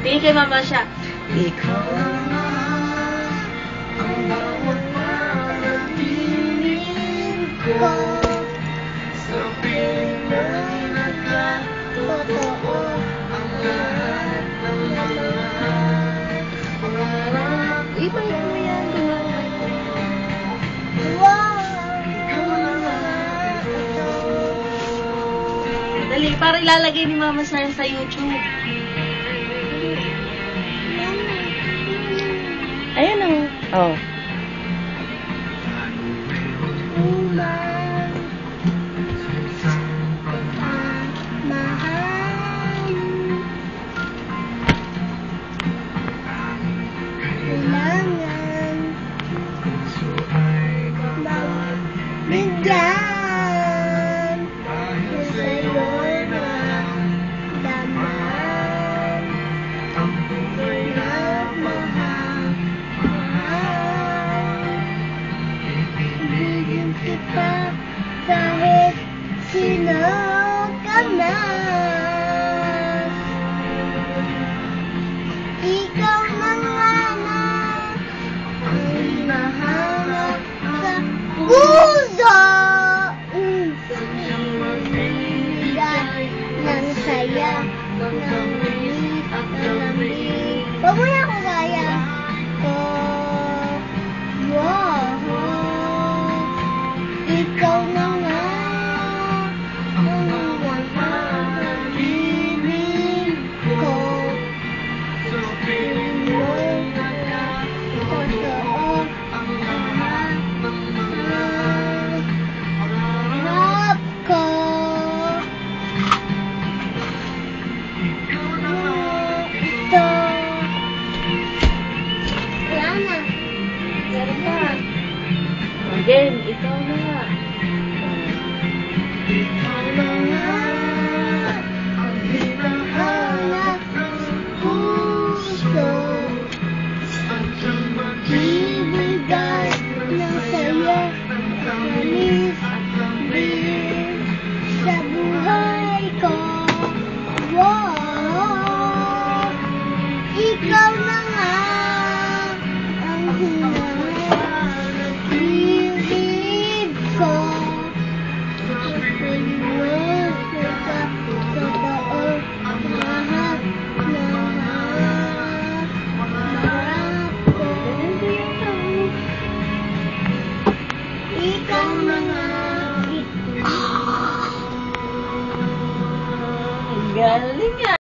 Tingin kay Mama siya. Ikaw na nga ang bawat panaginip ko. Sabihin mo nagkatotoo ang lahat ng lahat. Iba mo yan. Wow! Ikaw na nga ito. Dali, para ilalagay ni Mama sa YouTube. Ayan o. Oh. Ulan sa pagmamahal. Kailangan puso ay magbigyan. Dahil sa'yo'y naramdaman ang buhay na mahal. Ibigin kita kahit sino ka na. Ikaw na nga na ang hinahanap sa puso. Sadyang magbibigay ng saya ng